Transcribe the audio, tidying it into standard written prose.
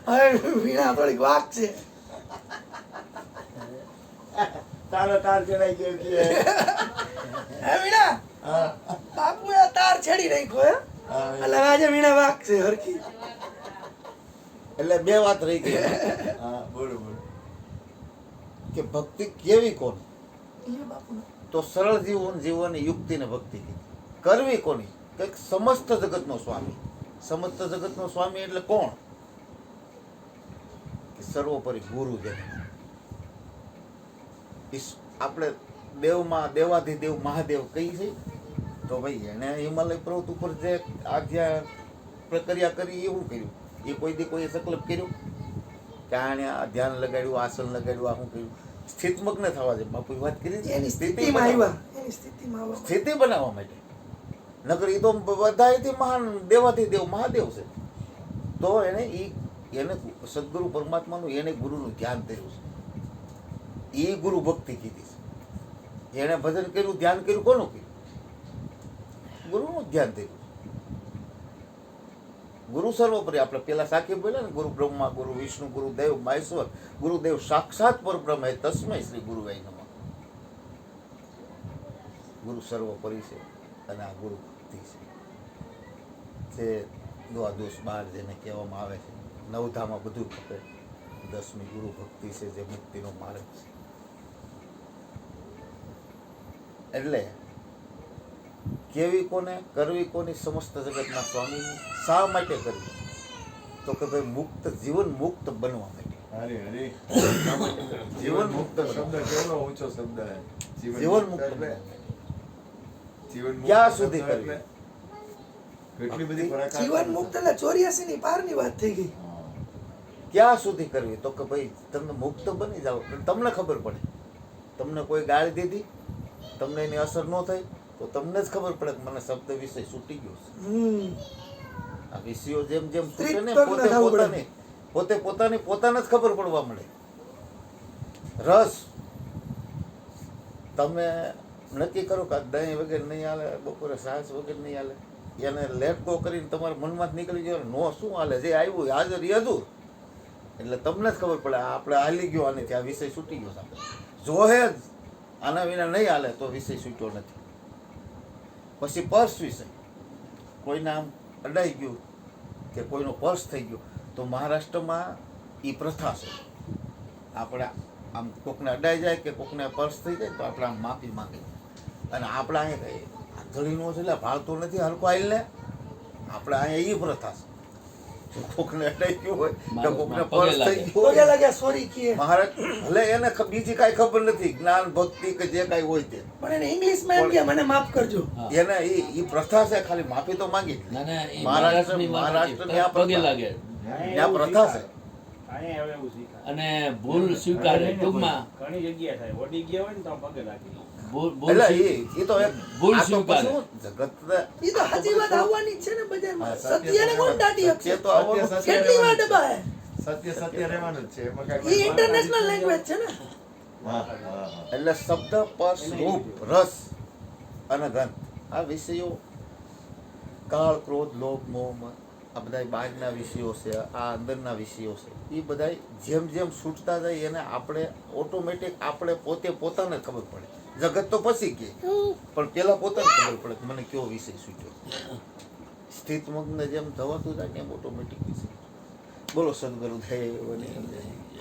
હવે વીણા થોડીક વાક છે. તારો તાર ચડાઈ ગયો છે. હે વીણા, હા બાપુએ આ તાર છેડી નાખ્યો હે. એટલે આજે વીણા વાક છે હરખી. એટલે બે વાત રહી ગઈ. હા બોલો બોલો. કે ભક્તિ કેવી કોની? એ બાપુનો. તો સરળ જીવન જીવવાની યુક્તિને ભક્તિ કીધી. કરવી કોની? કંઈક સમસ્ત જગતનો સ્વામી. સમસ્ત જગતનો સ્વામી એટલે કોણ? કે સર્વોપરી ગુરુ જેને આપણે દેવમાં દેવાધિદેવ મહાદેવ કહી છે. તો ભાઈ એને હિમાલય પર્વત ઉપર જે આજ્ઞા પ્રક્રિયા કરી એવું કર્યું. એ કોઈ દી કોઈ સંકલ્પ કર્યો કે આને આ ધ્યાન લગાડ્યું, આસન લગાડ્યું, આ શું કર્યું? સ્થિતમગ્ન થવા છે. બાપુ વાત કરી એની સ્થિતિમાં આવ્યા. એની સ્થિતિમાં આવવા. સ્થિતિ બનાવવા માટે. નકર એ તો બધાથી મહાન દેવાધિદેવ મહાદેવ છે. તો એને સદગુરુ પરમાત્માનું એને ગુરુનું ધ્યાન કર્યું છે. એ ગુરુ ભક્તિ કીધી છે. એને ભજન કર્યું, ધ્યાન કર્યું, કોનું કર્યું? ગુરુનું ધ્યાન કર્યું. ગુરુ સર્વોપરી. આપણે પેલા સાખી બોલ્યા ને, ગુરુ બ્રહ્મા, ગુરુ વિષ્ણુ, ગુરુ દેવ મહેશ્વર, ગુરુદેવ સાક્ષાત પરબ્રહ્મ હે તસ્મૈ શ્રી ગુરુવે નમઃ. ગુરુ સર્વોપરી છે અને આ ગુરુ ભક્તિ છે. જે દ્વાદશ 12 જેને કહેવામાં આવે છે. નવધામાં બધું ખપે. 10મી ગુરુ ભક્તિ છે, જે મુક્તિનો માર્ગ છે. એટલે કેવી કોને, કરવી કોની? સમસ્ત જગતના સ્વામીની. શા માટે કરવી? તો કે ભાઈ મુક્ત, જીવન મુક્ત બનવા માટે. હરે હરે. જીવન મુક્ત શબ્દ કેવડો ઊંચો શબ્દ હે. જીવન મુક્ત એટલે જીવન મુક્ત ક્યાં સુધી શબ્દ કરવી? એટલે કેટલી બધી પરાકાષ્ઠા જીવન મુક્ત એટલે 84 ની પારની વાત થઈ ગઈ. ક્યાં સુધી કરવી? તો કે ભાઈ તમે મુક્ત બની જાઓ. તમને ખબર પડે. તમને કોઈ ગાળી દીધી, તમને એની અસર ન થઈ, તો તમને જ ખબર પડે કે મને શબ્દ વિષય છૂટી ગયો છે. આ વિષયો જેમ જેમ છૂટે ને, પોતાને જ ખબર પડવા મળે. રસ તમે નક્કી કરો કે દહીં વગર નહીં હાલે, બપોરે છાશ વગર નહીં હાલે, એને લેટ ગો કરીને તમારા મનમાં જ નીકળી ગયો. નો શું હાલે? જે આવ્યું હાજર એ હજુર. એટલે તમને જ ખબર પડે આપણે હાલી ગયો આનેથી, આ વિષય છૂટી ગયો. આપણે જોહે જ આના વિના નહીં હાલે તો વિષય છૂટ્યો નથી. પછી પર્સ વિષય. કોઈને આમ અડાઈ ગયું કે કોઈનો પર્સ થઈ ગયો, તો મહારાષ્ટ્રમાં એ પ્રથા છે. આપણે આમ કોકને અડાઈ જાય કે કોકને પર્સ થઈ જાય તો આપણે આમ માફી માંગીએ. અને આપણે અહીંયા કહીએ ધડીનો છે એટલે ભાળતો નથી, હલકો આવીને આપણે અહીંયા એ પ્રથા છે. કોકને અડાઈ ગયું હોય કે કોકને પર્સ થઈ ગયું પગે હોય, લાગ્યા સોરી કીએ. મહારાજ ભલે એને બીજી કાંઈ ખબર નથી, જ્ઞાન ભક્તિ કે જે કાંઈ હોય તે, પણ એને ઇંગ્લિશમાં એમ કે મને માફ કરજો. એને એ પ્રથા છે. ખાલી માફી તો માંગી. મહારાષ્ટ્રની આ પ્રથા છે. અને ભૂલ સ્વીકારે. ટૂંકમાં ઘણી જગ્યા થાય ઓડી ગયા હોય ને તો પગે લાગી એટલે એ તો એક ભૂલ આ તો સ્વીકારે. શું જગત ઈ તો સાચી વાત આવવાની જ છે ને બજારમાં. સત્યને કોણ દાટી શકશે? સત્ય તો આવવાનું જ છે. કેટલી વાર દબાય? સત્ય રહેવાનું જ છે. એમાં કાંઈ ઈ ઇન્ટરનેશનલ લેંગ્વેજ છે ને. હા હા એટલે શબ્દ, સ્પર્શ, રૂપ, રસ અને ગંધ, આ વિષયો કાળ, ક્રોધ, લોભ, મોહ, આ બધા બહારના વિષયો છે, આ અંદરના વિષયો છે. એ બધા જેમ જેમ છૂટતા જાય એને આપણે ઓટોમેટિક આપણે પોતાને ખબર પડે. જગત તો પછી કે, પણ પેલા પોતાને ખબર પડે કે મને કયો વિષય છૂટ્યો. સ્થિત મગ્ન જેમ થવાતું જાય ને એમ ઓટોમેટિક વિષય. બોલો સદગુરુ દેવની જય.